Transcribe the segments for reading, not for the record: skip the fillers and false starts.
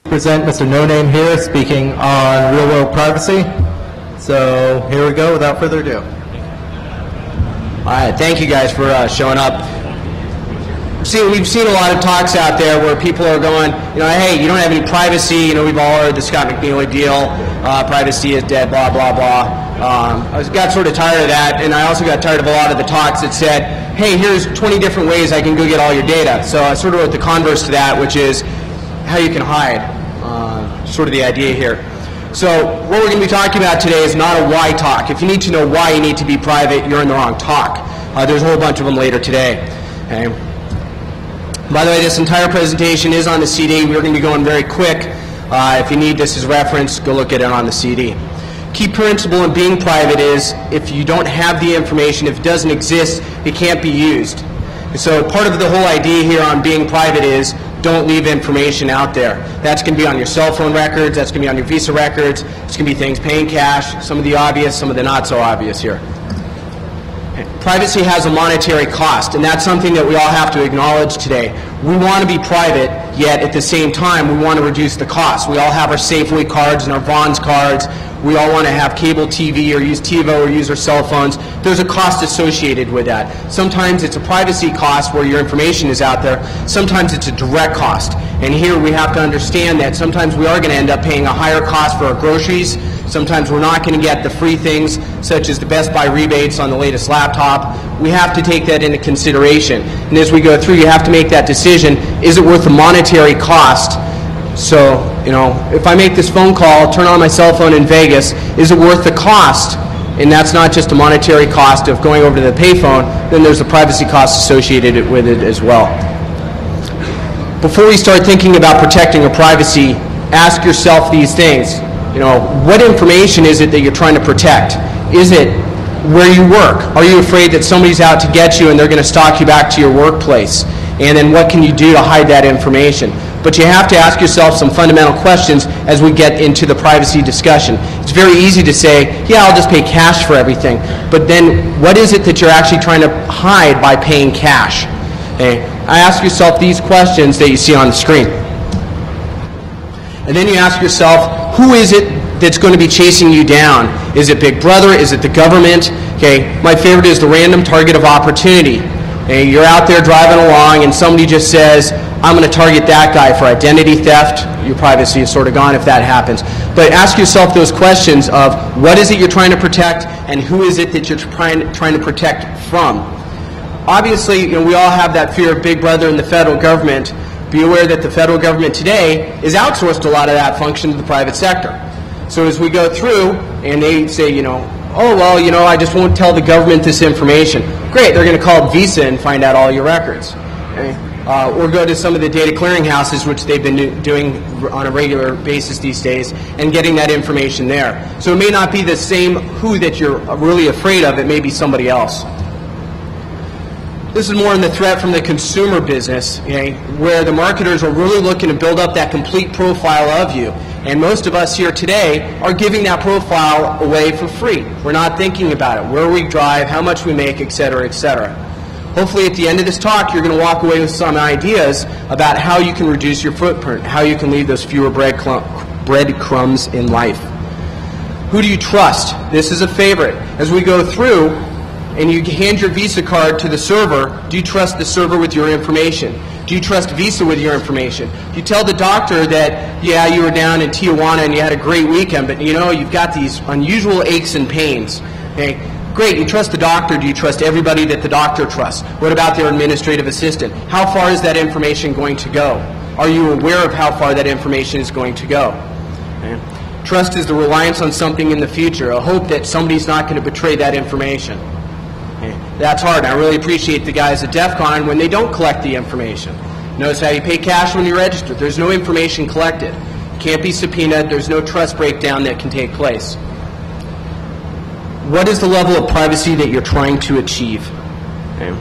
Present Mr. No Name here speaking on real world privacy. So here we go without further ado. Alright, thank you guys for showing up. We've seen a lot of talks out there where people are going, hey, you don't have any privacy, we've all heard the Scott McNeely deal, privacy is dead, blah, blah, blah. I got sort of tired of that, and I also got tired of a lot of the talks that said, hey, here's 20 different ways I can go get all your data. So I sort of wrote the converse to that, which is how you can hide. Sort of the idea here. So what we're going to be talking about today is not a why talk. If you need to know why you need to be private, you're in the wrong talk. There's a whole bunch of them later today. Okay. By the way, this entire presentation is on the CD. We're going to be going very quick. If you need this as reference, go look at it on the CD. Key principle in being private is if you don't have the information, if it doesn't exist, it can't be used. So part of the whole idea here on being private is don't leave information out there. That's going to be on your cell phone records, that's going to be on your Visa records, it's going to be things paying cash, some of the obvious, some of the not so obvious here. Privacy has a monetary cost, and that's something that we all have to acknowledge today. We want to be private, yet at the same time we want to reduce the cost. We all have our Safeway cards and our Vons cards. We all want to have cable TV or use TiVo or use our cell phones. There's a cost associated with that. Sometimes it's a privacy cost where your information is out there. Sometimes it's a direct cost. And here we have to understand that sometimes we are going to end up paying a higher cost for our groceries. Sometimes we're not going to get the free things such as the Best Buy rebates on the latest laptop. We have to take that into consideration. And as we go through, you have to make that decision. Is it worth the monetary cost? So, if I make this phone call, turn on my cell phone in Vegas, is it worth the cost? And that's not just a monetary cost of going over to the payphone, then there's a privacy cost associated with it as well. Before we start thinking about protecting your privacy, ask yourself these things. What information is it that you're trying to protect? Is it where you work? Are you afraid that somebody's out to get you and they're going to stalk you back to your workplace? And then what can you do to hide that information? But you have to ask yourself some fundamental questions as we get into the privacy discussion. It's very easy to say, yeah, I'll just pay cash for everything. But then what is it that you're actually trying to hide by paying cash? Okay. I ask yourself these questions that you see on the screen. And then you ask yourself, who is it that's going to be chasing you down? Is it Big Brother? Is it the government? Okay. My favorite is the random target of opportunity. Okay. You're out there driving along and somebody just says, I'm going to target that guy for identity theft. Your privacy is sort of gone if that happens. But ask yourself those questions of what is it you're trying to protect and who is it that you're trying to protect from. Obviously, we all have that fear of Big Brother and the federal government. Be aware that the federal government today is outsourced a lot of that function to the private sector. So as we go through and they say, oh, well, I just won't tell the government this information. Great, they're going to call Visa and find out all your records. Okay? Or go to some of the data clearinghouses, which they've been doing on a regular basis these days, and getting that information there. So it may not be the same who that you're really afraid of, it may be somebody else. This is more in the threat from the consumer business, okay, where the marketers are really looking to build up that complete profile of you. And most of us here today are giving that profile away for free. We're not thinking about it, where we drive, how much we make, etc., etc. Hopefully at the end of this talk you're going to walk away with some ideas about how you can reduce your footprint, how you can leave those fewer breadcrumbs in life. Who do you trust? This is a favorite. As we go through and you hand your Visa card to the server, do you trust the server with your information? Do you trust Visa with your information? Do you tell the doctor that, yeah, you were down in Tijuana and you had a great weekend, but you've got these unusual aches and pains? Okay? Great, you trust the doctor. Do you trust everybody that the doctor trusts? What about their administrative assistant? How far is that information going to go? Are you aware of how far that information is going to go? Okay. Trust is the reliance on something in the future, a hope that somebody's not going to betray that information. Okay. That's hard. I really appreciate the guys at DEF CON when they don't collect the information. Notice how you pay cash when you register. There's no information collected. It can't be subpoenaed. There's no trust breakdown that can take place. What is the level of privacy that you're trying to achieve? Okay.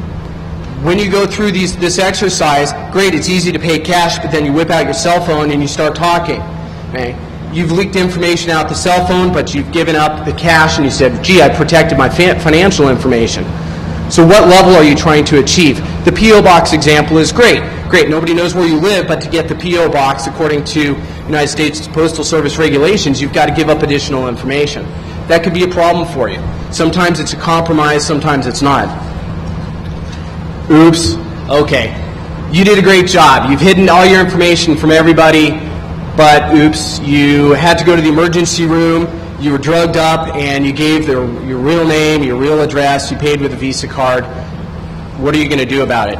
When you go through this exercise, great, it's easy to pay cash, but then you whip out your cell phone and you start talking. Okay. You've leaked information out the cell phone, but you've given up the cash and you said, gee, I protected my financial information. So what level are you trying to achieve? The P.O. Box example is great. Great, nobody knows where you live, but to get the P.O. Box, according to United States Postal Service regulations, you've got to give up additional information. That could be a problem for you. Sometimes it's a compromise, sometimes it's not. Oops. Okay. You did a great job. You've hidden all your information from everybody, but oops, you had to go to the emergency room, you were drugged up, and you gave your real name, your real address, you paid with a Visa card. What are you going to do about it?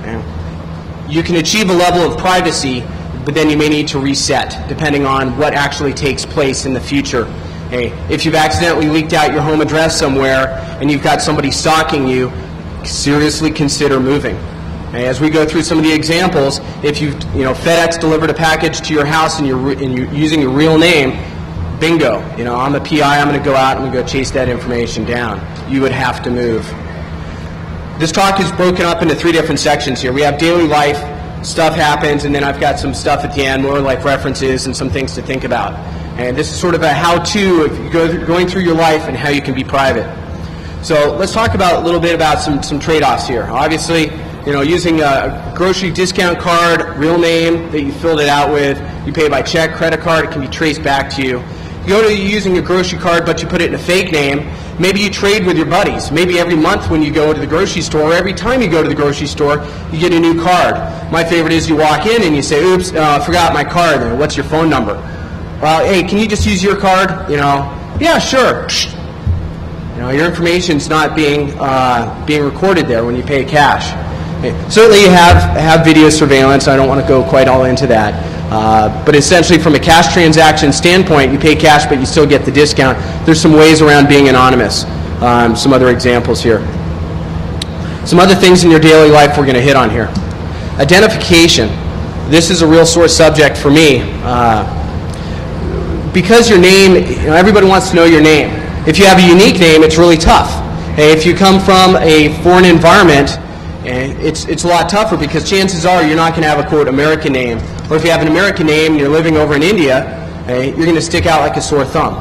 Okay. You can achieve a level of privacy, but then you may need to reset, depending on what actually takes place in the future. Okay. If you've accidentally leaked out your home address somewhere, and you've got somebody stalking you, seriously consider moving. Okay. As we go through some of the examples, if FedEx delivered a package to your house and you're using your real name, bingo. I'm the PI. I'm going to go out and I'm going to go chase that information down. You would have to move. This talk is broken up into 3 different sections here. We have daily life, stuff happens, and then I've got some stuff at the end, more like references and some things to think about. And this is sort of a how-to of going through your life and how you can be private. So let's talk about a little bit about some trade-offs here. Obviously, using a grocery discount card, real name that you filled it out with, you pay by check, credit card, it can be traced back to you. You go to using a grocery card, but you put it in a fake name. Maybe you trade with your buddies. Maybe every month when you go to the grocery store, or every time you go to the grocery store, you get a new card. My favorite is you walk in and you say, oops, I forgot my card. What's your phone number? Well, hey, can you just use your card? Yeah, sure. Your information's not being recorded there when you pay cash. Okay. Certainly you have video surveillance. I don't want to go quite all into that. But essentially from a cash transaction standpoint, you pay cash but you still get the discount. There's some ways around being anonymous. Some other examples here. Some other things in your daily life we're going to hit on here. Identification. This is a real sore subject for me. Because your name, everybody wants to know your name. If you have a unique name, it's really tough. Hey, if you come from a foreign environment, it's a lot tougher because chances are you're not going to have a, quote, American name. Or if you have an American name and you're living over in India, you're going to stick out like a sore thumb.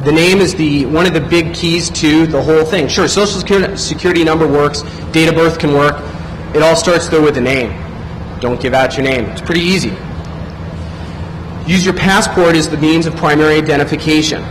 The name is one of the big keys to the whole thing. Sure, social security number works, date of birth can work. It all starts, though, with a name. Don't give out your name. It's pretty easy. Use your passport as the means of primary identification.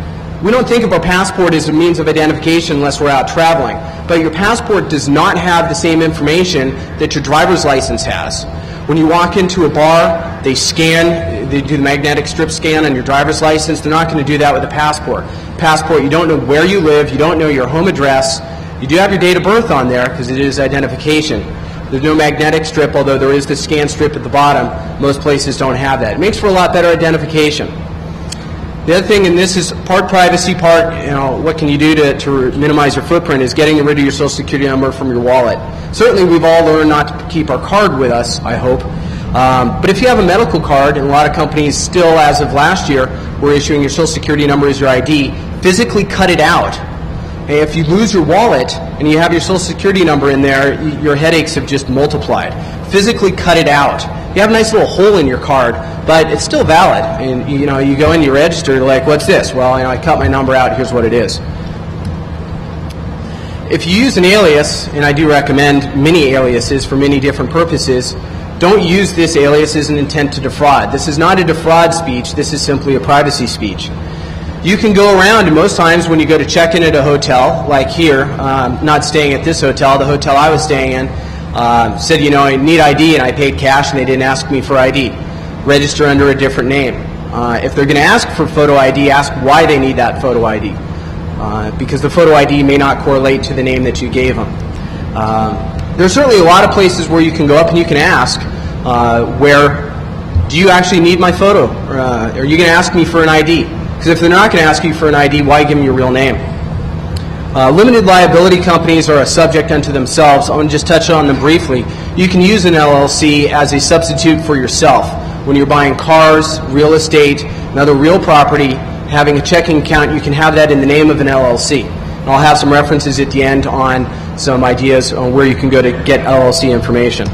We don't think of our passport as a means of identification unless we're out traveling. But your passport does not have the same information that your driver's license has. When you walk into a bar, they do the magnetic strip scan on your driver's license. They're not going to do that with a passport. Passport, you don't know where you live, you don't know your home address. You do have your date of birth on there because it is identification. There's no magnetic strip, although there is the scan strip at the bottom. Most places don't have that. It makes for a lot better identification. The other thing, and this is part privacy, part, what can you do to minimize your footprint, is getting rid of your social security number from your wallet. Certainly we've all learned not to keep our card with us, I hope. But if you have a medical card, and a lot of companies still, as of last year, were issuing your social security number as your ID, physically cut it out. And if you lose your wallet and you have your social security number in there, your headaches have just multiplied. Physically cut it out. You have a nice little hole in your card, but it's still valid. And you go in, you register, you're like, what's this? Well, I cut my number out, here's what it is. If you use an alias, and I do recommend many aliases for many different purposes, don't use this alias as an intent to defraud. This is not a defraud speech, this is simply a privacy speech. You can go around, and most times when you go to check in at a hotel, like here, not staying at this hotel, the hotel I was staying in, said, I need ID, and I paid cash, and they didn't ask me for ID. Register under a different name. If they're going to ask for photo ID, ask why they need that photo ID. Because the photo ID may not correlate to the name that you gave them. There's certainly a lot of places where you can go up and you can ask, do you actually need my photo? Or are you going to ask me for an ID? Because if they're not going to ask you for an ID, why give them your real name? Limited liability companies are a subject unto themselves. I want to just touch on them briefly. You can use an LLC as a substitute for yourself. When you're buying cars, real estate, and other real property, having a checking account, you can have that in the name of an LLC. And I'll have some references at the end on some ideas on where you can go to get LLC information.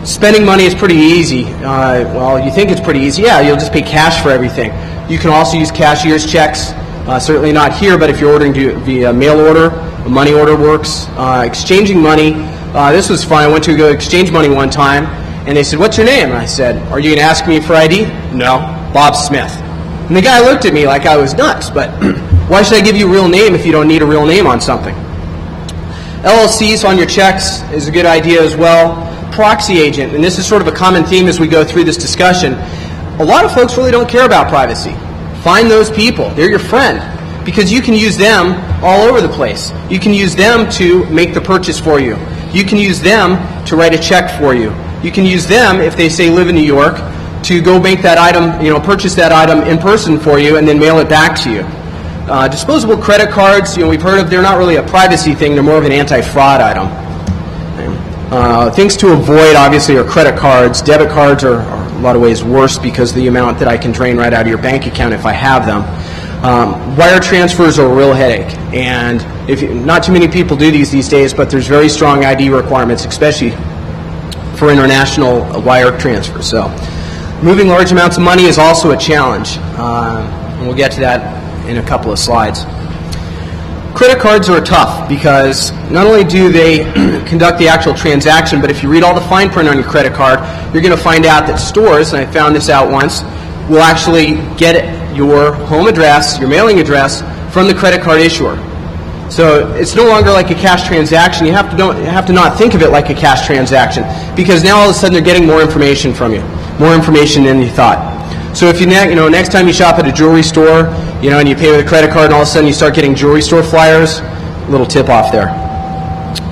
Spending money is pretty easy. Well, you think it's pretty easy. Yeah, you'll just pay cash for everything. You can also use cashier's checks. Certainly not here, but if you're ordering via mail order, a money order works. Exchanging money This was fun. I went to go exchange money one time, and they said, "What's your name?" And I said, "Are you going to ask me for ID?" "No, Bob Smith." And the guy looked at me like I was nuts, but why should I give you a real name if you don't need a real name on something? LLCs on your checks is a good idea as well. Proxy agent, and this is sort of a common theme as we go through this discussion. A lot of folks really don't care about privacy. Find those people. They're your friend, because you can use them all over the place. You can use them to make the purchase for you. You can use them to write a check for you. You can use them, if they say live in New York, to go make that item, purchase that item in person for you and then mail it back to you. Disposable credit cards, we've heard of, they're not really a privacy thing, they're more of an anti-fraud item. Things to avoid, obviously, are credit cards. Debit cards are a lot of ways worse because of the amount that I can drain right out of your bank account if I have them. Wire transfers are a real headache, and not too many people do these days, but there's very strong ID requirements, especially for international wire transfers. So moving large amounts of money is also a challenge, and we'll get to that in a couple of slides. Credit cards are tough because not only do they conduct the actual transaction, but if you read all the fine print on your credit card, you're going to find out that stores, and I found this out once, will actually get your home address, your mailing address, from the credit card issuer. So it's no longer like a cash transaction. You have to not think of it like a cash transaction, because now all of a sudden they're getting more information from you, more information than you thought. So if next time you shop at a jewelry store, and you pay with a credit card, and all of a sudden you start getting jewelry store flyers, a little tip off there.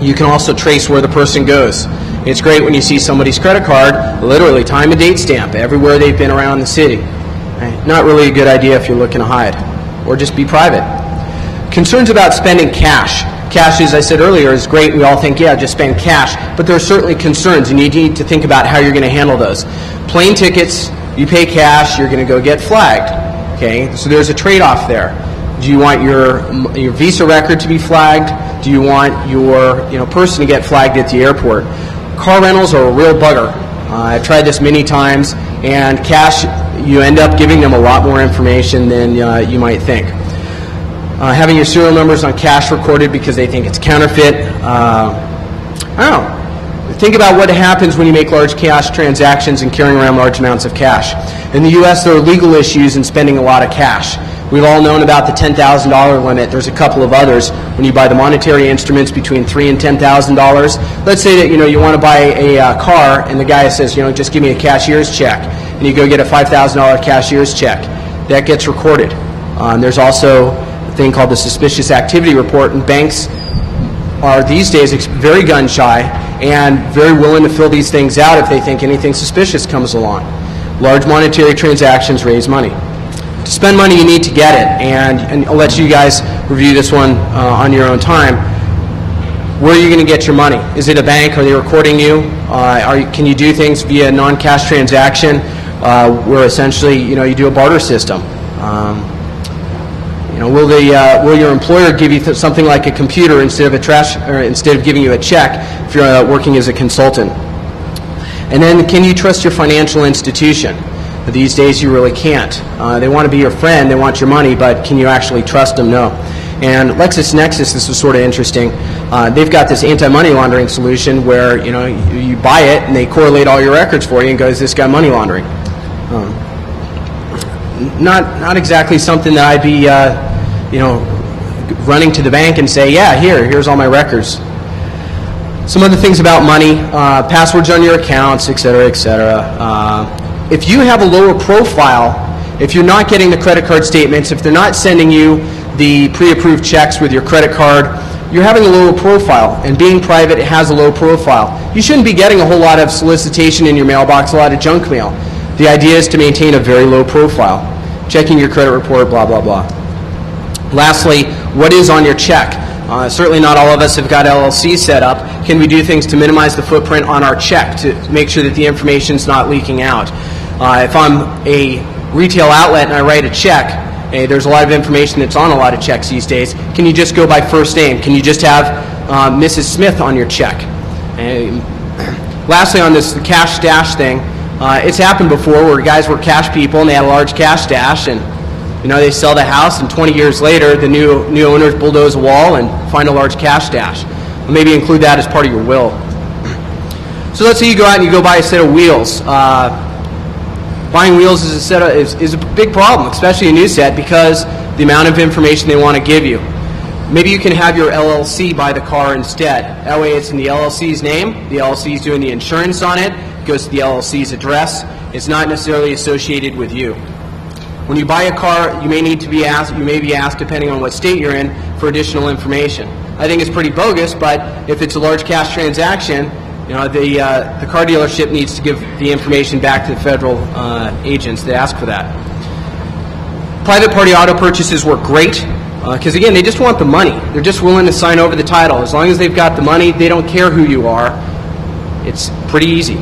You can also trace where the person goes. It's great when you see somebody's credit card, literally time and date stamp everywhere they've been around the city. Right? Not really a good idea if you're looking to hide, or just be private. Concerns about spending cash. Cash, as I said earlier, is great. We all think, yeah, just spend cash. But there are certainly concerns, and you need to think about how you're going to handle those. Plane tickets, you pay cash, you're going to go get flagged. Okay, so there's a trade-off there. Do you want your Visa record to be flagged? Do you want your person to get flagged at the airport? Car rentals are a real bugger. I've tried this many times, and cash, you end up giving them a lot more information than you might think. Having your serial numbers on cash recorded because they think it's counterfeit. I don't know. Think about what happens when you make large cash transactions and carrying around large amounts of cash. In the U.S., there are legal issues in spending a lot of cash. We've all known about the $10,000 limit. There's a couple of others. When you buy the monetary instruments between $3,000 and $10,000, let's say that you want to buy a car, and the guy says, just give me a cashier's check, and you go get a $5,000 cashier's check. That gets recorded. There's also a thing called the suspicious activity report, and banks are these days very gun shy and very willing to fill these things out if they think anything suspicious comes along. Large monetary transactions raise money. To spend money, you need to get it, and I'll let you guys review this one on your own time. Where are you going to get your money? Is it a bank? Are they recording you? Can you do things via non-cash transaction where essentially you do a barter system? Will your employer give you something like a computer instead of giving you a check if you're working as a consultant? And then, can you trust your financial institution? These days, you really can't. They want to be your friend, they want your money, but can you actually trust them? No. And LexisNexis, this was sort of interesting. They've got this anti-money laundering solution where you buy it and they correlate all your records for you and go, is this guy money laundering? Not exactly something that I'd be, running to the bank and say, yeah, here's all my records. Some other things about money, passwords on your accounts, et cetera, et cetera. If you have a lower profile, if you're not getting the credit card statements, if they're not sending you the pre-approved checks with your credit card, you're having a lower profile, and being private has a low profile. You shouldn't be getting a whole lot of solicitation in your mailbox, a lot of junk mail. The idea is to maintain a very low profile. Checking your credit report, blah, blah, blah. Lastly, what is on your check? Certainly not all of us have got LLCs set up. Can we do things to minimize the footprint on our check to make sure that the information's not leaking out? If I'm a retail outlet and I write a check, there's a lot of information that's on a lot of checks these days. Can you just go by first name? Can you just have Mrs. Smith on your check? Lastly, on this cash stash thing, it's happened before where guys were cash people and they had a large cash stash, and they sell the house, and 20 years later the new owners bulldoze a wall and find a large cash stash. Maybe include that as part of your will. So let's say you go out and you go buy a set of wheels. Buying wheels is a big problem, especially a new set, because the amount of information they want to give you. Maybe you can have your LLC buy the car instead. That way it's in the LLC's name, the LLC is doing the insurance on it, it goes to the LLC's address, it's not necessarily associated with you. When you buy a car, you may be asked, depending on what state you're in, for additional information. I think it's pretty bogus, but if it's a large cash transaction, you know, the car dealership needs to give the information back to the federal agents that ask for that. Private party auto purchases work great because, again, they just want the money. They're just willing to sign over the title. As long as they've got the money, they don't care who you are. It's pretty easy.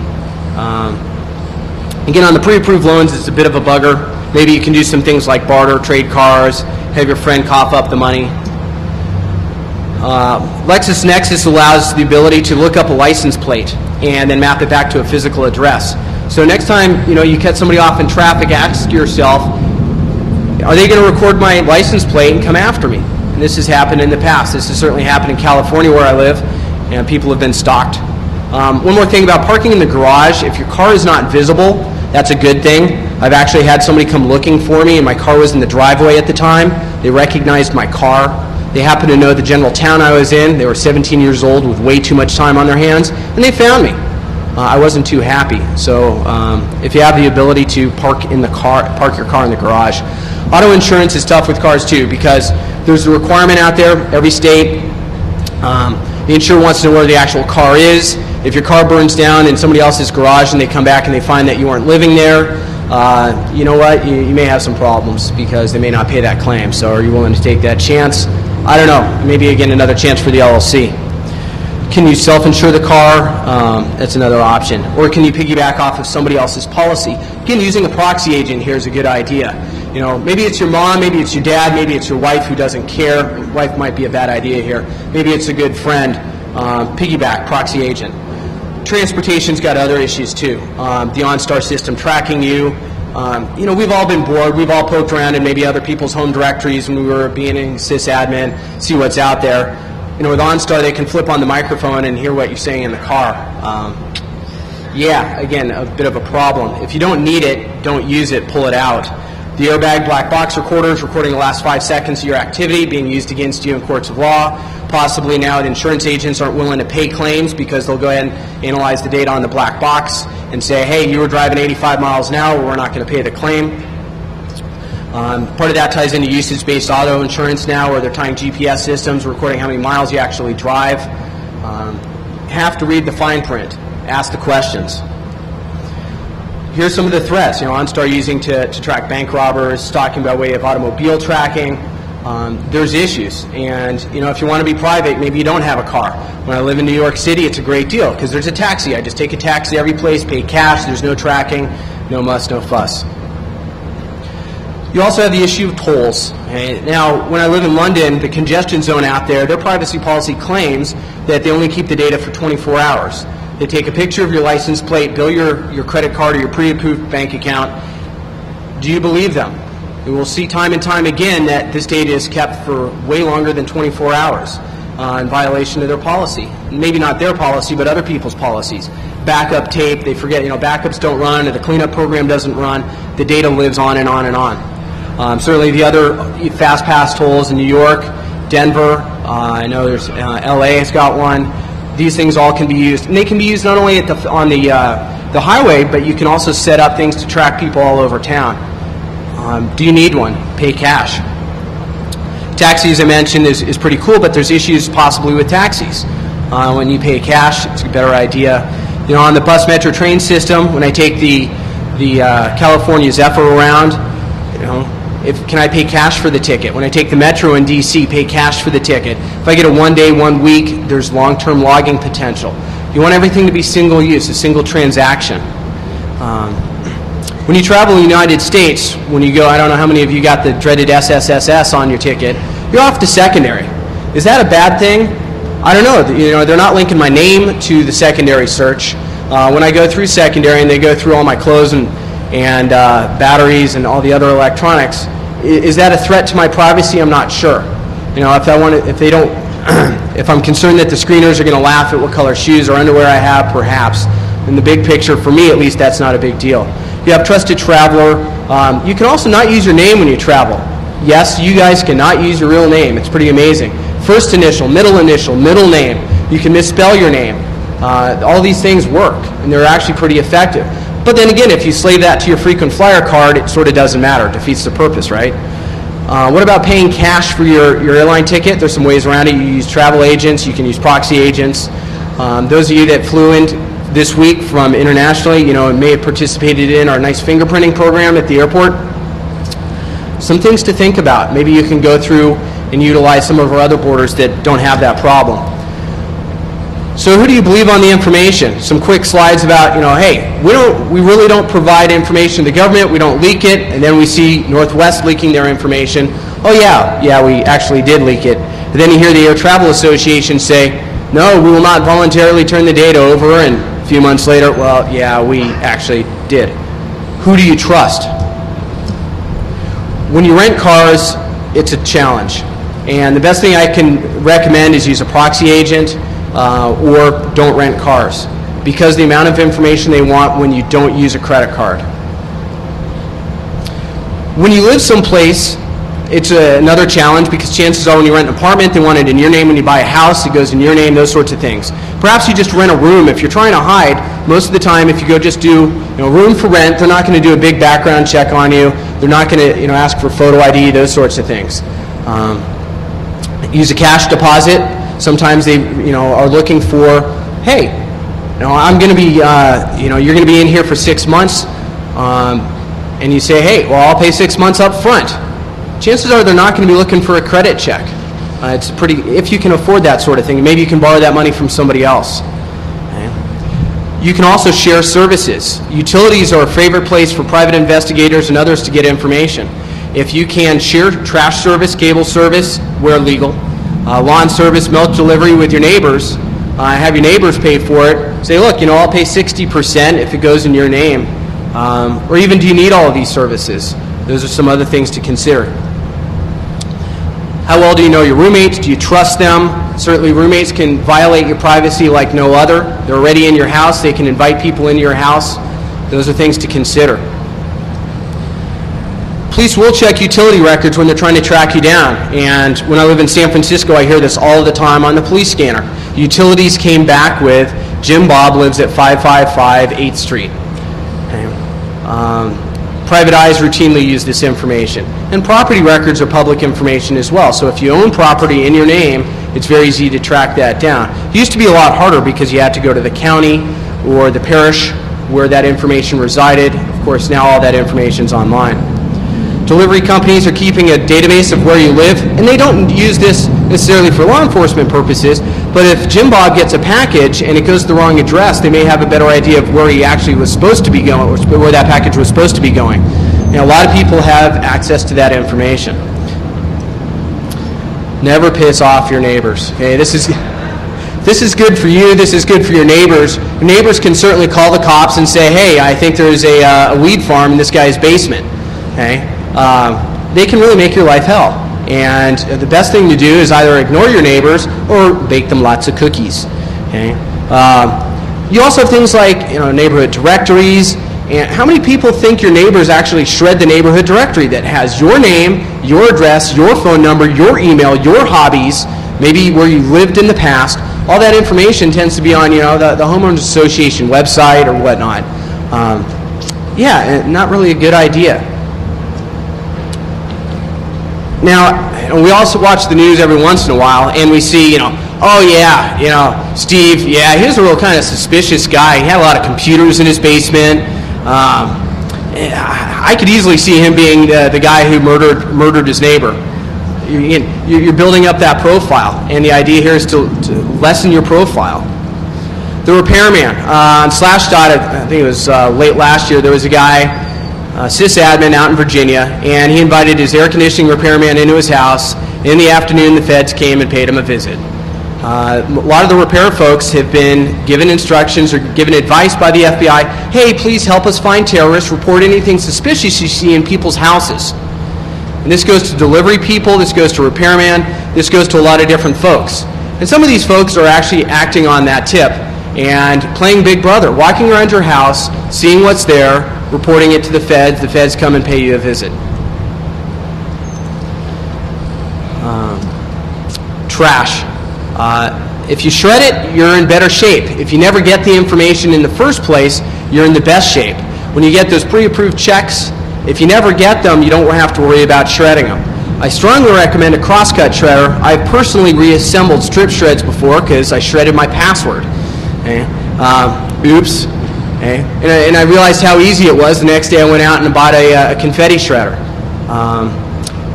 Again, on the pre-approved loans, it's a bit of a bugger. Maybe you can do some things like barter, trade cars, have your friend cough up the money. LexisNexis allows the ability to look up a license plate and then map it back to a physical address. So next time you cut somebody off in traffic, ask yourself, are they going to record my license plate and come after me? And this has happened in the past. This has certainly happened in California where I live, and people have been stalked. One more thing about parking in the garage, if your car is not visible, that's a good thing. I've actually had somebody come looking for me, and my car was in the driveway at the time. They recognized my car. They happened to know the general town I was in. They were 17 years old with way too much time on their hands, and they found me. I wasn't too happy. So if you have the ability to park your car in the garage. Auto insurance is tough with cars too, because there's a requirement out there, every state. The insurer wants to know where the actual car is. If your car burns down in somebody else's garage and they come back and they find that you weren't living there, you know what, you may have some problems because they may not pay that claim. So are you willing to take that chance? I don't know, maybe again another chance for the LLC. Can you self-insure the car? That's another option. Or can you piggyback off of somebody else's policy? Again, using a proxy agent here is a good idea. You know, maybe it's your mom, maybe it's your dad, maybe it's your wife who doesn't care. Wife might be a bad idea here. Maybe it's a good friend. Piggyback, proxy agent. Transportation's got other issues too. The OnStar system tracking you. You know, we've all been bored. We've all poked around in maybe other people's home directories when we were being a sysadmin, see what's out there. You know, with OnStar, they can flip on the microphone and hear what you're saying in the car. Yeah, again, a bit of a problem. If you don't need it, don't use it, pull it out. The airbag black box recorders recording the last 5 seconds of your activity being used against you in courts of law. Possibly now that insurance agents aren't willing to pay claims because they'll go ahead and analyze the data on the black box and say, hey, you were driving 85 miles an hour, we're not going to pay the claim. Part of that ties into usage-based auto insurance now, where they're tying GPS systems, recording how many miles you actually drive. Have to read the fine print. Ask the questions. Here's some of the threats. You know, OnStar using to track bank robbers, talking about way of automobile tracking. There's issues, and you know, if you want to be private, maybe you don't have a car. When I live in New York City, it's a great deal because there's a taxi. I just take a taxi every place, pay cash. There's no tracking, no muss, no fuss. You also have the issue of tolls. Now, when I live in London, the congestion zone out there, their privacy policy claims that they only keep the data for 24 hours. They take a picture of your license plate, bill your credit card or your pre-approved bank account. Do you believe them? We will see time and time again that this data is kept for way longer than 24 hours in violation of their policy. Maybe not their policy, but other people's policies. Backup tape, they forget, you know, backups don't run, or the cleanup program doesn't run. The data lives on and on and on. Certainly the other fast pass tolls in New York, Denver, I know there's LA has got one. These things all can be used, and they can be used not only on the highway, but you can also set up things to track people all over town. Do you need one? Pay cash. Taxi, as I mentioned, is pretty cool, but there's issues possibly with taxis. When you pay cash, it's a better idea. You know, on the bus metro train system, when I take the California Zephyr around, you know, can I pay cash for the ticket? When I take the metro in DC, pay cash for the ticket. If I get a 1 day, 1 week, there's long-term logging potential. You want everything to be single use, a single transaction. When you travel in the United States, when you go, I don't know how many of you got the dreaded SSSS on your ticket, you're off to secondary. Is that a bad thing? I don't know. You know, they're not linking my name to the secondary search. When I go through secondary and they go through all my clothes and batteries and all the other electronics, is that a threat to my privacy? I'm not sure. You know, if they don't If I'm concerned that the screeners are going to laugh at what color shoes or underwear I have, perhaps. In the big picture, for me at least, that's not a big deal. You have Trusted Traveler. You can also not use your name when you travel. Yes, you guys cannot use your real name. It's pretty amazing. First initial, middle name. You can misspell your name. All these things work, and they're actually pretty effective. But then again, if you slave that to your frequent flyer card, it sort of doesn't matter. It defeats the purpose, right? What about paying cash for your airline ticket? There's some ways around it. You use travel agents. You can use proxy agents. Those of you that flew in this week from internationally, and may have participated in our nice fingerprinting program at the airport. Some things to think about. Maybe you can go through and utilize some of our other borders that don't have that problem. So who do you believe on the information? Some quick slides about, hey, we really don't provide information to the government, we don't leak it, and then we see Northwest leaking their information. Oh yeah, we actually did leak it. And then you hear the Air Travel Association say, no, we will not voluntarily turn the data over, and a few months later, well, yeah, we actually did. Who do you trust? When you rent cars, it's a challenge. And the best thing I can recommend is use a proxy agent or don't rent cars, because the amount of information they want when you don't use a credit card. When you live someplace, it's another challenge, because chances are when you rent an apartment, they want it in your name. When you buy a house, it goes in your name, those sorts of things. Perhaps you just rent a room. If you're trying to hide, most of the time if you go just do room for rent, they're not going to do a big background check on you. They're not going to ask for photo ID, those sorts of things. Use a cash deposit. Sometimes they are looking for, hey, I'm going to be, you're going to be in here for 6 months, and you say, hey, well, I'll pay 6 months up front. Chances are they're not going to be looking for a credit check. It's pretty, if you can afford that sort of thing, maybe you can borrow that money from somebody else. Okay. You can also share services. Utilities are a favorite place for private investigators and others to get information. If you can share trash service, cable service, where legal, lawn service, milk delivery with your neighbors, have your neighbors pay for it. Say, look, I'll pay 60% if it goes in your name. Or even, do you need all of these services? Those are some other things to consider. How well do you know your roommates? Do you trust them? Certainly roommates can violate your privacy like no other. They're already in your house. They can invite people into your house. Those are things to consider. Police will check utility records when they're trying to track you down. And when I live in San Francisco, I hear this all the time on the police scanner. Utilities came back with, Jim Bob lives at 555 8th Street. Okay. Private eyes routinely use this information. And property records are public information as well. So if you own property in your name, it's very easy to track that down. It used to be a lot harder because you had to go to the county or the parish where that information resided. Of course, now all that information is online. Delivery companies are keeping a database of where you live, and they don't use this necessarily for law enforcement purposes, but if Jim Bob gets a package and it goes to the wrong address, they may have a better idea of where he actually was supposed to be going, or where that package was supposed to be going. And a lot of people have access to that information. Never piss off your neighbors. Okay, this is good for you, this is good for your neighbors. Your neighbors can certainly call the cops and say, hey, I think there's a weed farm in this guy's basement. Okay? They can really make your life hell. And the best thing to do is either ignore your neighbors or bake them lots of cookies. Okay? You also have things like neighborhood directories. And how many people think your neighbors actually shred the neighborhood directory that has your name, your address, your phone number, your email, your hobbies, maybe where you lived in the past? All that information tends to be on the homeowners association website or whatnot. Yeah, not really a good idea. Now, we also watch the news every once in a while, and we see, oh yeah, Steve, yeah, he was a real kind of suspicious guy. He had a lot of computers in his basement. I could easily see him being the guy who murdered his neighbor. You're building up that profile, and the idea here is to lessen your profile. The repairman on Slashdot, I think it was late last year, there was a guy, sysadmin out in Virginia, and he invited his air conditioning repairman into his house. In the afternoon, the feds came and paid him a visit. A lot of the repair folks have been given instructions or given advice by the FBI, hey, please help us find terrorists, report anything suspicious you see in people's houses. And this goes to delivery people, this goes to repairman, this goes to a lot of different folks. And some of these folks are actually acting on that tip and playing Big Brother, walking around your house, seeing what's there, reporting it to the feds come and pay you a visit. Trash. If you shred it, you're in better shape. If you never get the information in the first place, you're in the best shape. When you get those pre-approved checks, if you never get them, you don't have to worry about shredding them. I strongly recommend a crosscut shredder. I've personally reassembled strip shreds before because I shredded my password. Okay? Oops. Okay? And I realized how easy it was. The next day I went out and bought a confetti shredder.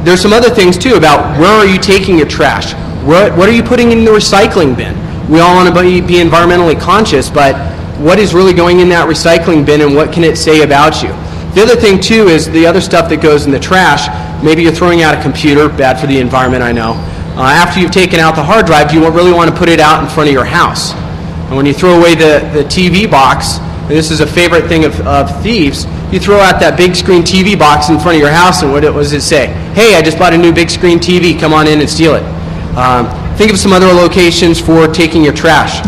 There's some other things too about where are you taking your trash? What are you putting in the recycling bin? We all want to be environmentally conscious, but what is really going in that recycling bin and what can it say about you? The other thing too is the other stuff that goes in the trash. Maybe you're throwing out a computer, bad for the environment, I know. After you've taken out the hard drive, you won't really want to put it out in front of your house. And when you throw away the TV box, and this is a favorite thing of thieves, you throw out that big screen TV box in front of your house, and what does it say? Hey, I just bought a new big screen TV, come on in and steal it. Think of some other locations for taking your trash.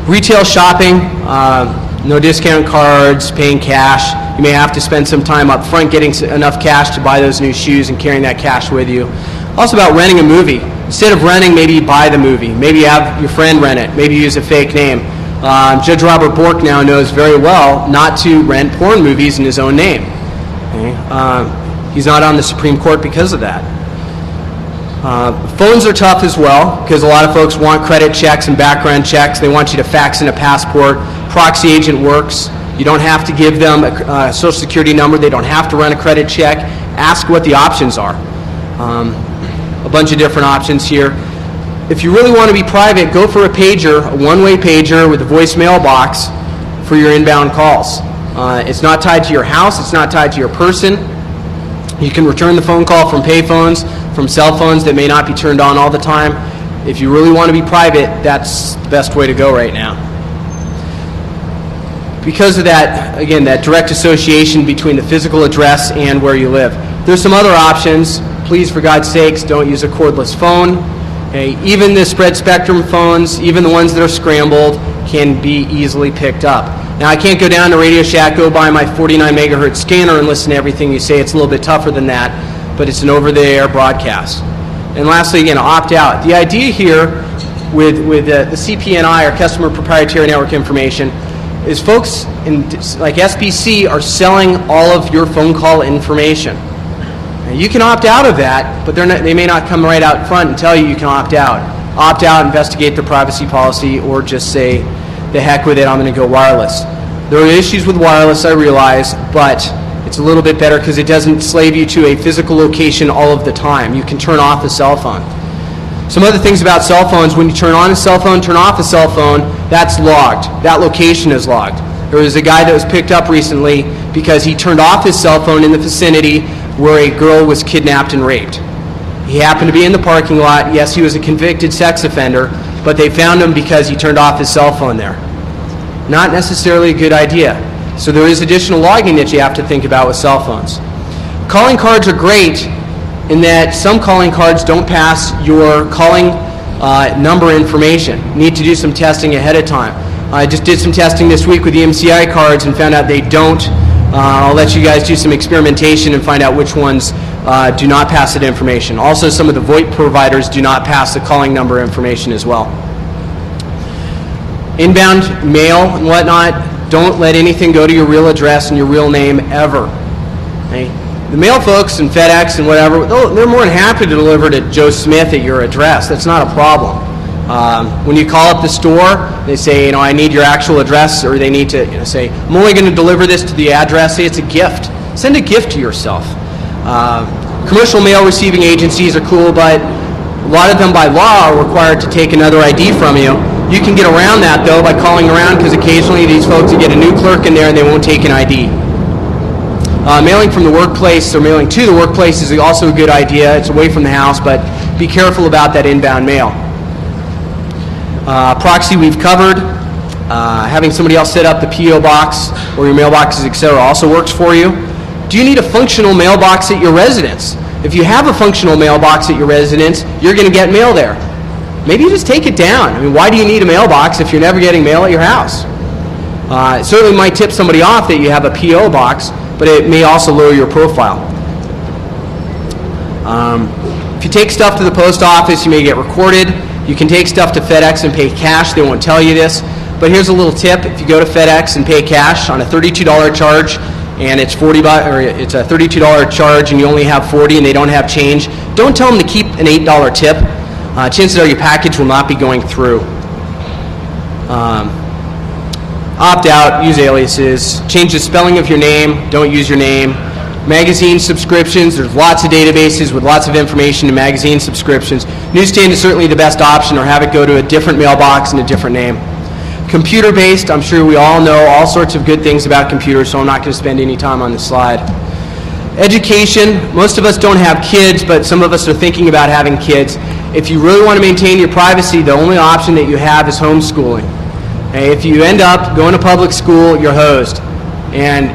Retail shopping, no discount cards, paying cash. You may have to spend some time up front getting enough cash to buy those new shoes and carrying that cash with you. Also about renting a movie. Instead of renting, maybe you buy the movie. Maybe you have your friend rent it. Maybe you use a fake name. Judge Robert Bork now knows very well not to rent porn movies in his own name. Okay? He's not on the Supreme Court because of that. Phones are tough as well because a lot of folks want credit checks and background checks. They want you to fax in a passport. Proxy agent works. You don't have to give them a social security number. They don't have to run a credit check. Ask what the options are. A bunch of different options here. If you really want to be private, go for a pager, a one-way pager with a voicemail box for your inbound calls. It's not tied to your house. It's not tied to your person. You can return the phone call from payphones, from cell phones that may not be turned on all the time. If you really want to be private, that's the best way to go right now. Because of that, again, that direct association between the physical address and where you live. There's some other options. Please, for God's sakes, don't use a cordless phone. Okay? Even the spread spectrum phones, even the ones that are scrambled, can be easily picked up. Now, I can't go down to Radio Shack, go buy my 49 megahertz scanner and listen to everything you say. It's a little bit tougher than that, but it's an over-the-air broadcast. And lastly, again, opt out. The idea here with the CPNI, or Customer Proprietary Network Information, is folks like SPC are selling all of your phone call information. Now, you can opt out of that, but they may not come right out front and tell you can opt out. Opt out, investigate the privacy policy, or just say, the heck with it, I'm going to go wireless. There are issues with wireless, I realize, but it's a little bit better because it doesn't slave you to a physical location all of the time. You can turn off the cell phone. Some other things about cell phones, when you turn on a cell phone, turn off a cell phone, that's logged. That location is logged. There was a guy that was picked up recently because he turned off his cell phone in the vicinity where a girl was kidnapped and raped. He happened to be in the parking lot. Yes, he was a convicted sex offender, but they found him because he turned off his cell phone there. Not necessarily a good idea. So there is additional logging that you have to think about with cell phones. Calling cards are great in that some calling cards don't pass your calling number information. You need to do some testing ahead of time. I just did some testing this week with the MCI cards and found out they don't. I'll let you guys do some experimentation and find out which ones do not pass that information. Also, some of the VoIP providers do not pass the calling number information as well. Inbound mail and whatnot, don't let anything go to your real address and your real name ever. Okay? The mail folks and FedEx and whatever, they're more than happy to deliver to Joe Smith at your address. That's not a problem. When you call up the store, they say, I need your actual address, or they need to say, I'm only going to deliver this to the address. Say it's a gift. Send a gift to yourself. Commercial mail receiving agencies are cool, but a lot of them by law are required to take another ID from you. You can get around that, though, by calling around, because occasionally these folks will get a new clerk in there and they won't take an ID. Mailing from the workplace or mailing to the workplace is also a good idea. It's away from the house, but be careful about that inbound mail. Proxy we've covered. Having somebody else set up the P.O. box or your mailboxes, etc. also works for you. Do you need a functional mailbox at your residence? If you have a functional mailbox at your residence, you're going to get mail there. maybe you just take it down. I mean, why do you need a mailbox if you're never getting mail at your house? It certainly might tip somebody off that you have a P.O. box, but it may also lower your profile. If you take stuff to the post office, you may get recorded. You can take stuff to FedEx and pay cash. They won't tell you this, but here's a little tip. If you go to FedEx and pay cash on a $32 charge, and it's it's a $32 charge, and you only have 40, and they don't have change, don't tell them to keep an $8 tip. Chances are your package will not be going through. Opt out, use aliases, change the spelling of your name, don't use your name. Magazine subscriptions, there's lots of databases with lots of information in magazine subscriptions. Newsstand is certainly the best option, or have it go to a different mailbox and a different name. Computer-based, I'm sure we all know all sorts of good things about computers, so I'm not going to spend any time on this slide. Education, most of us don't have kids, but some of us are thinking about having kids. If you really want to maintain your privacy, the only option that you have is homeschooling. Okay, if you end up going to public school, you're hosed. And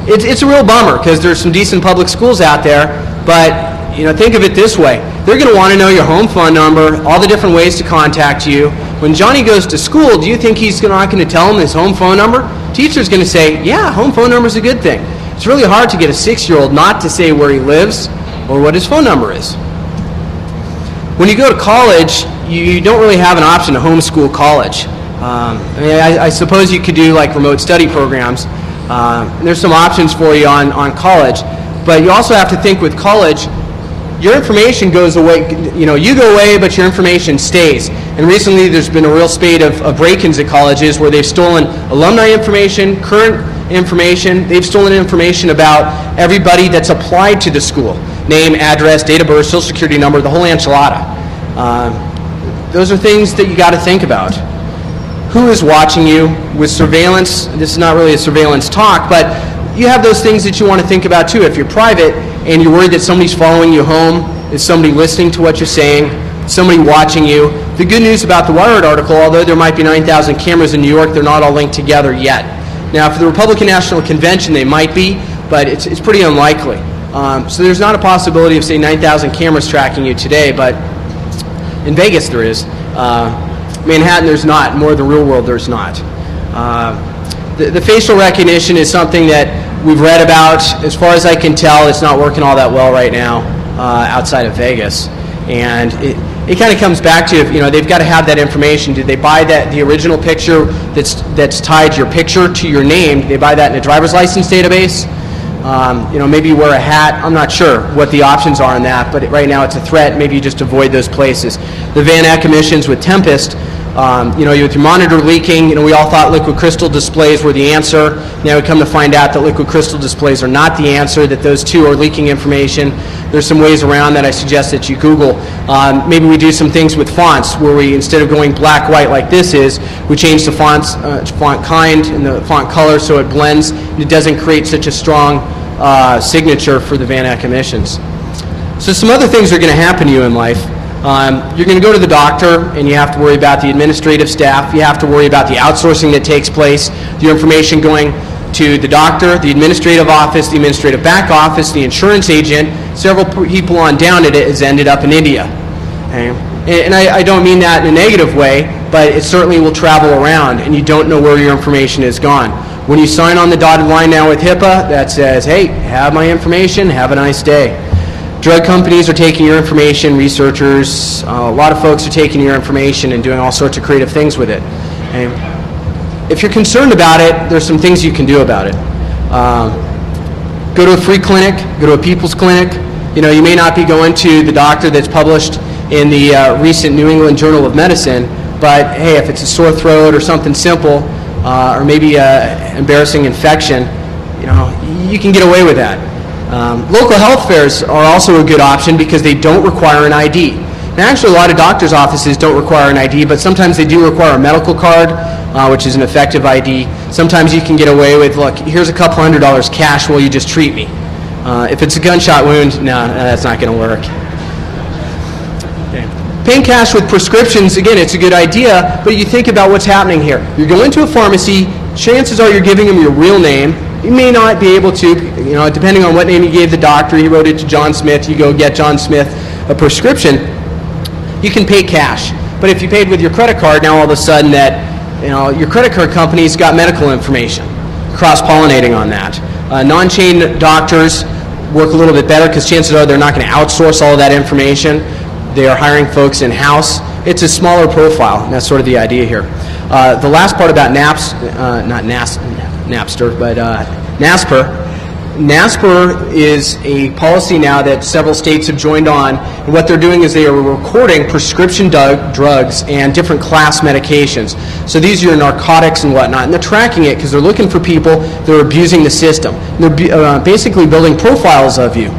it's a real bummer, because there's some decent public schools out there, but think of it this way. They're going to want to know your home phone number, all the different ways to contact you. When Johnny goes to school, do you think he's not going to tell him his home phone number? Teacher's going to say, yeah, home phone number is a good thing. It's really hard to get a 6-year-old not to say where he lives or what his phone number is. When you go to college, you don't really have an option to homeschool college. I suppose you could do like remote study programs. There's some options for you on college, but you also have to think with college, your information goes away. You go away, but your information stays. And recently, there's been a real spate of break-ins at colleges where they've stolen alumni information, current information. They've stolen information about everybody that's applied to the school: name, address, date of birth, social security number, the whole enchilada. Those are things that you got to think about. Who is watching you with surveillance? This is not really a surveillance talk, but you have those things that you want to think about too. If you're private and you're worried that somebody's following you home, is somebody listening to what you're saying, somebody watching you. The good news about the Wired article, although there might be 9,000 cameras in New York, they're not all linked together yet. Now, for the Republican National Convention, they might be, but it's pretty unlikely. So there's not a possibility of, say, 9,000 cameras tracking you today, but in Vegas there is. Manhattan, there's not. More of the real world, there's not. The facial recognition is something that we've read about. As far as I can tell, it's not working all that well right now outside of Vegas. And it kind of comes back to, they've got to have that information. Did they buy the original picture that's tied your picture to your name? Did they buy that in a driver's license database? Maybe you wear a hat. I'm not sure what the options are on that, but right now it's a threat. Maybe you just avoid those places. The Van Eck emissions with Tempest, with your monitor leaking, we all thought liquid crystal displays were the answer. Now we come to find out that liquid crystal displays are not the answer, that those two are leaking information. There's some ways around that I suggest that you Google. Maybe we do some things with fonts where we, instead of going black-white like this is, we change the font kind and the font color so it blends and it doesn't create such a strong signature for the Van Eck emissions. So some other things are going to happen to you in life. You're going to go to the doctor and you have to worry about the administrative staff. You have to worry about the outsourcing that takes place, your information going to the doctor, the administrative office, the administrative back office, the insurance agent. Several people on down it has ended up in India. Okay? And I don't mean that in a negative way, but it certainly will travel around and you don't know where your information is gone. When you sign on the dotted line now with HIPAA that says, hey, have my information, have a nice day. Drug companies are taking your information, researchers, a lot of folks are taking your information and doing all sorts of creative things with it. Okay? If you're concerned about it, there's some things you can do about it. Go to a free clinic, go to a people's clinic. You may not be going to the doctor that's published in the recent New England Journal of Medicine, but hey, if it's a sore throat or something simple, or maybe an embarrassing infection, you can get away with that. Local health fairs are also a good option because they don't require an ID. Now, actually, a lot of doctors' offices don't require an ID, but sometimes they do require a medical card, which is an effective ID. Sometimes you can get away with, look, here's a couple $100 cash while you just treat me. If it's a gunshot wound, no, that's not going to work. Okay. Paying cash with prescriptions, again, it's a good idea, but you think about what's happening here. You're going to a pharmacy, chances are you're giving them your real name. You may not be able to, depending on what name you gave the doctor, he wrote it to John Smith, you go get John Smith a prescription. you can pay cash. But if you paid with your credit card, now all of a sudden your credit card company's got medical information, cross-pollinating on that. Non-chain doctors work a little bit better because chances are they're not going to outsource all of that information. They are hiring folks in-house. It's a smaller profile, and that's sort of the idea here. The last part about Napster, but NASPR. NASPR is a policy now that several states have joined on, and what they're doing is they are recording prescription drugs and different class medications. So these are your narcotics and whatnot, and they're tracking it because they're looking for people that are abusing the system. They're basically building profiles of you.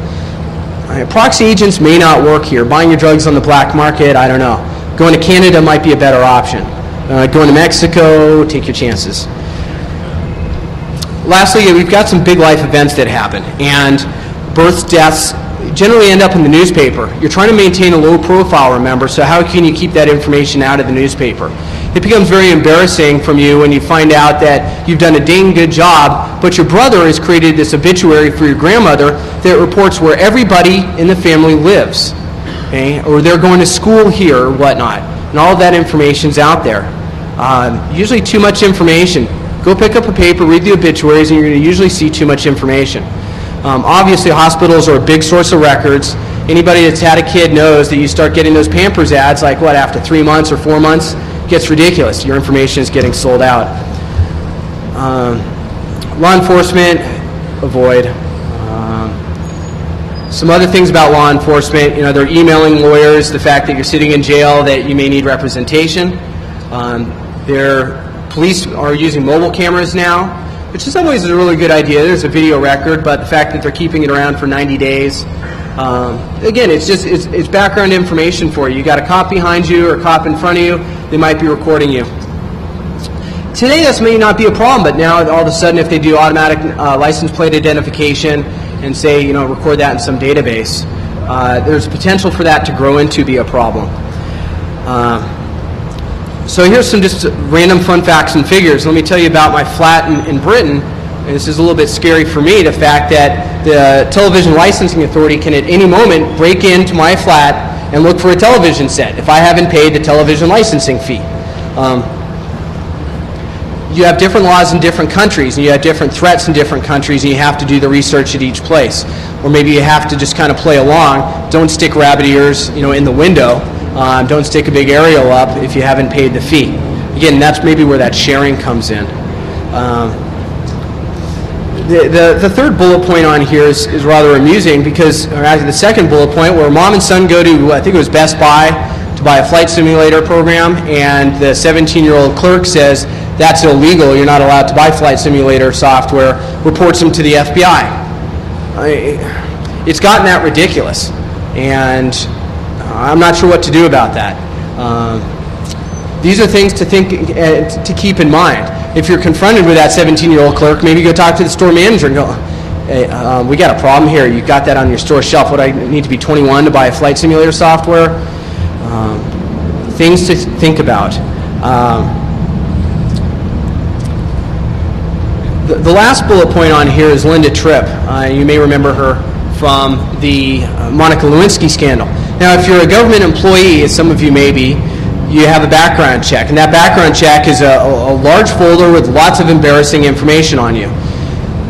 Proxy agents may not work here. Buying your drugs on the black market, I don't know. Going to Canada might be a better option. Going to Mexico, take your chances. Lastly, we've got some big life events that happen, and births, deaths generally end up in the newspaper. You're trying to maintain a low profile, remember, so how can you keep that information out of the newspaper? It becomes very embarrassing from you when you find out that you've done a dang good job, but your brother has created this obituary for your grandmother that reports where everybody in the family lives, okay? Or they're going to school here or whatnot, and all of that information's out there. Usually too much information. Go pick up a paper, read the obituaries, and you're going to usually see too much information. Obviously, hospitals are a big source of records. Anybody that's had a kid knows that you start getting those Pampers ads, like what, after 3 months or 4 months? It gets ridiculous. Your information is getting sold out. Law enforcement, avoid. Some other things about law enforcement, they're emailing lawyers the fact that you're sitting in jail, that you may need representation. Police are using mobile cameras now, which in some ways is a really good idea. There's a video record, but the fact that they're keeping it around for 90 days, again, it's background information for you. You got a cop behind you or a cop in front of you, they might be recording you. Today, this may not be a problem, but now all of a sudden, if they do automatic license plate identification and say, record that in some database, there's potential for that to grow into be a problem. So here's some just random fun facts and figures. Let me tell you about my flat in Britain. And this is a little bit scary for me, the fact that the Television Licensing Authority can at any moment break into my flat and look for a television set if I haven't paid the television licensing fee. You have different laws in different countries, and you have different threats in different countries, and you have to do the research at each place. Or maybe you have to just kind of play along. Don't stick rabbit ears, in the window. Don't stick a big aerial up if you haven't paid the fee. Again, that's maybe where that sharing comes in. The third bullet point on here is rather amusing because, or actually the second bullet point, where mom and son go to, I think it was Best Buy, to buy a flight simulator program, and the 17-year-old clerk says, that's illegal, you're not allowed to buy flight simulator software, reports them to the FBI. It's gotten that ridiculous, and I'm not sure what to do about that. These are things to keep in mind. If you're confronted with that 17-year-old clerk, maybe go talk to the store manager and go, hey, we got a problem here. You've got that on your store shelf. Would I need to be 21 to buy a flight simulator software? Things to think about. The last bullet point on here is Linda Tripp. You may remember her from the Monica Lewinsky scandal. Now, if you're a government employee, as some of you may be, you have a background check. And that background check is a large folder with lots of embarrassing information on you.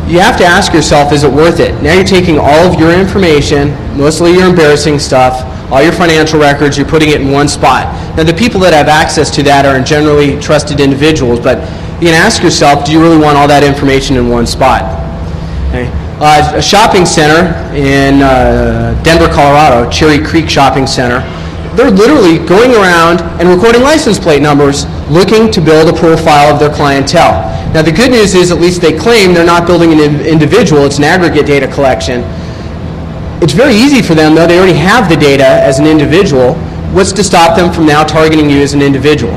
You have to ask yourself, is it worth it? Now you're taking all of your information, mostly your embarrassing stuff, all your financial records, you're putting it in one spot. Now, the people that have access to that are generally trusted individuals, but you can ask yourself, do you really want all that information in one spot? Okay. A shopping center in Denver, Colorado, Cherry Creek Shopping Center, they're literally going around and recording license plate numbers looking to build a profile of their clientele. Now, the good news is at least they claim they're not building an individual, it's an aggregate data collection. It's very easy for them, though. They already have the data as an individual. What's to stop them from now targeting you as an individual?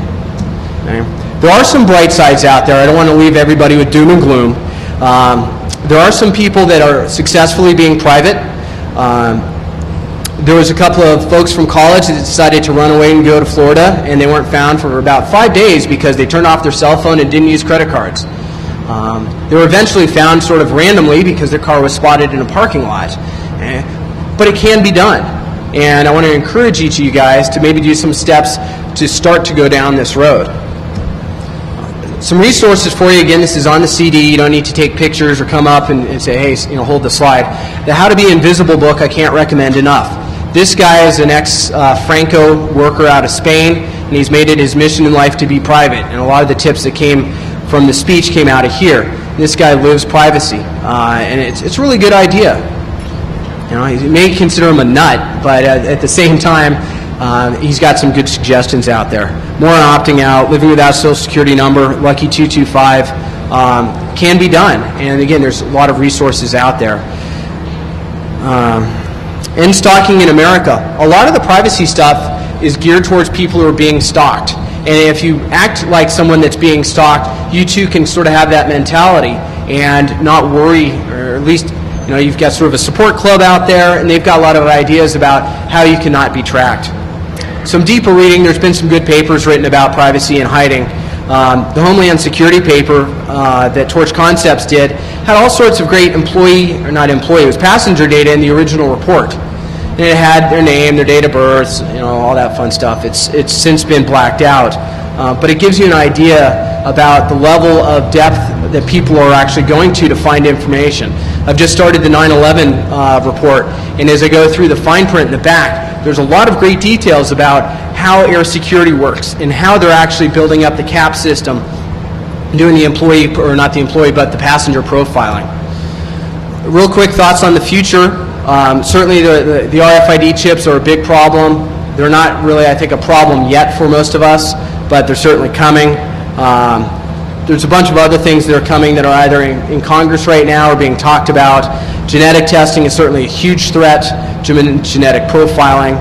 Okay. There are some bright sides out there. I don't want to leave everybody with doom and gloom. There are some people that are successfully being private. There was a couple of folks from college that decided to run away and go to Florida, and they weren't found for about 5 days because they turned off their cell phone and didn't use credit cards. They were eventually found sort of randomly because their car was spotted in a parking lot. But it can be done. And I want to encourage each of you guys to maybe do some steps to start to go down this road. Some resources for you. Again, this is on the CD. You don't need to take pictures or come up and say, hey, hold the slide. The How to Be Invisible book I can't recommend enough. This guy is an ex-Franco worker out of Spain, and he's made it his mission in life to be private. And a lot of the tips that came from the speech came out of here. This guy lives privacy, and it's a really good idea. You may consider him a nut, but at the same time, he's got some good suggestions out there. More on opting out, living without a Social Security number, Lucky 225, can be done. And again, there's a lot of resources out there. And stalking in America. A lot of the privacy stuff is geared towards people who are being stalked. And if you act like someone that's being stalked, you too can sort of have that mentality and not worry, or at least you've got sort of a support club out there, and they've got a lot of ideas about how you cannot be tracked. Some deeper reading, there's been some good papers written about privacy and hiding. The Homeland Security paper that Torch Concepts did had all sorts of great it was passenger data in the original report. And it had their name, their date of birth, all that fun stuff. It's since been blacked out. But it gives you an idea about the level of depth that people are actually going to find information. I've just started the 9/11 report, and as I go through the fine print in the back, there's a lot of great details about how air security works and how they're actually building up the CAP system, doing the employee, or not the employee, but the passenger profiling. Real quick thoughts on the future. Certainly the RFID chips are a big problem. They're not really, I think, a problem yet for most of us, but they're certainly coming. There's a bunch of other things that are coming that are either in Congress right now or being talked about. Genetic testing is certainly a huge threat, genetic profiling.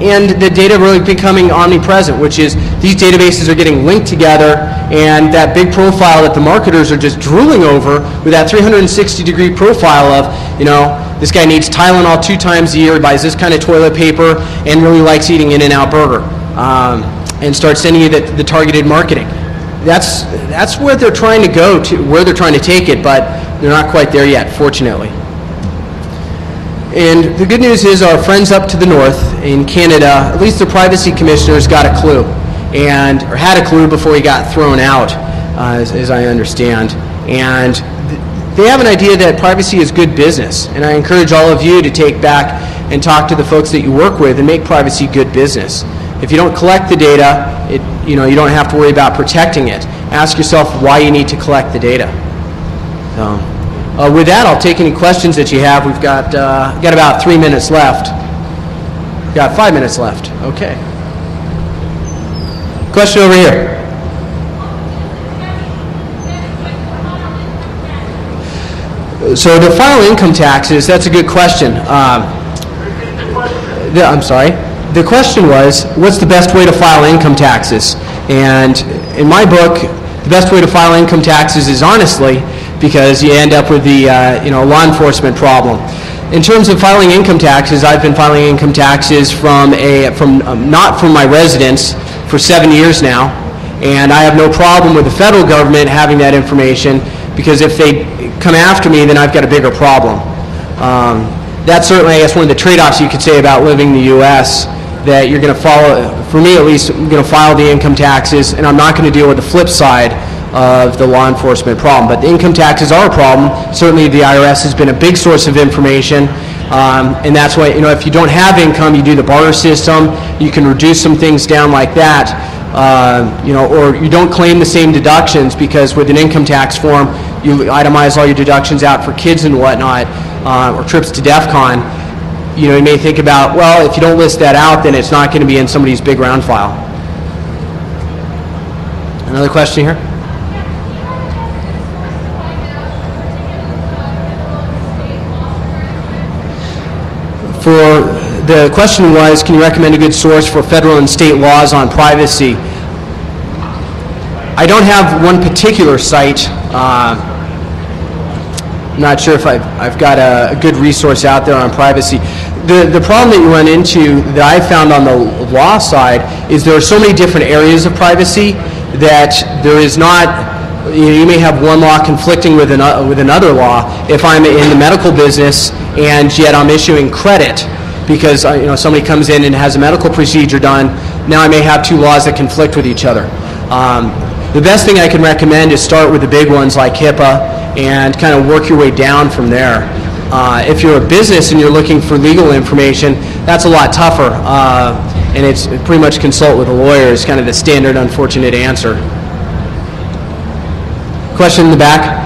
And the data really becoming omnipresent, which is these databases are getting linked together, and that big profile that the marketers are just drooling over with that 360-degree profile of, this guy needs Tylenol 2 times a year, buys this kind of toilet paper, and really likes eating In-N-Out Burger. And start sending you the targeted marketing. That's where they're trying to go to, where they're trying to take it, but they're not quite there yet, fortunately. And the good news is our friends up to the north in Canada, at least the privacy commissioner's got a clue, or had a clue before he got thrown out, as I understand. And they have an idea that privacy is good business, and I encourage all of you to take back and talk to the folks that you work with and make privacy good business. If you don't collect the data, you don't have to worry about protecting it. Ask yourself why you need to collect the data. With that, I'll take any questions that you have. We've got about 3 minutes left. We've got 5 minutes left. Okay. Question over here. So to file income taxes, that's a good question. I'm sorry. The question was, what's the best way to file income taxes? And in my book, the best way to file income taxes is honestly, because you end up with the law enforcement problem. In terms of filing income taxes, I've been filing income taxes not from my residence for 7 years now, and I have no problem with the federal government having that information, because if they come after me, then I've got a bigger problem. That's certainly, I guess, one of the trade-offs you could say about living in the U.S., that you're going to follow, for me at least, I'm going to file the income taxes, and I'm not going to deal with the flip side of the law enforcement problem. But the income taxes are a problem. Certainly the IRS has been a big source of information, and that's why, if you don't have income, you do the barter system, you can reduce some things down like that, or you don't claim the same deductions, because with an income tax form, you itemize all your deductions out for kids and whatnot, or trips to DEF CON. You may think about, well, if you don't list that out, then it's not going to be in somebody's big round file. Another question here? The question was, can you recommend a good source for federal and state laws on privacy? I don't have one particular site. I'm not sure if I've got a good resource out there on privacy. The problem that you run into that I've found on the law side is there are so many different areas of privacy that there is not you may have one law conflicting with another law. If I'm in the medical business and yet I'm issuing credit because somebody comes in and has a medical procedure done, now I may have two laws that conflict with each other. The best thing I can recommend is start with the big ones like HIPAA and kind of work your way down from there. If you're a business and you're looking for legal information, that's a lot tougher, and it's pretty much consult with a lawyer is kind of the standard unfortunate answer. Question in the back?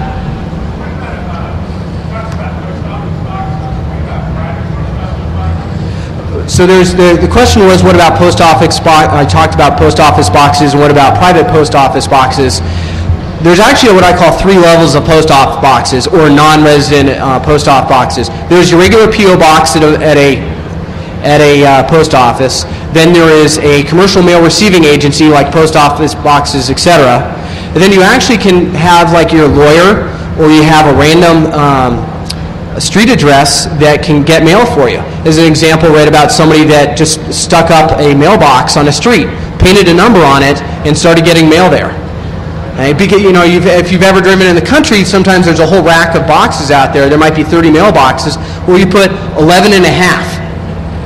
So the question was, what about post office I talked about post office boxes, and what about private post office boxes? There's actually what I call 3 levels of post office boxes, or non-resident post office boxes. There's your regular P.O. box at a post office. Then there is a commercial mail receiving agency like post office boxes, etc. And then you actually can have like your lawyer, or you have a random a street address that can get mail for you. As an example, read about somebody that just stuck up a mailbox on a street, painted a number on it, and started getting mail there. Right? Because if you've ever driven in the country, sometimes there's a whole rack of boxes out there. There might be 30 mailboxes where you put 11 and a half,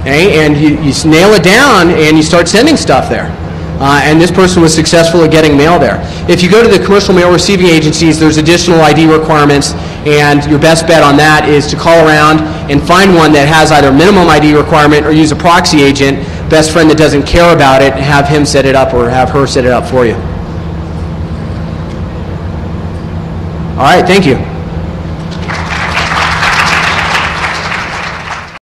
okay? And you nail it down and you start sending stuff there. And this person was successful at getting mail there. If you go to the commercial mail receiving agencies, there's additional ID requirements, and your best bet on that is to call around and find one that has either minimum ID requirement or use a proxy agent, best friend that doesn't care about it, and have him set it up or have her set it up for you. All right, thank you.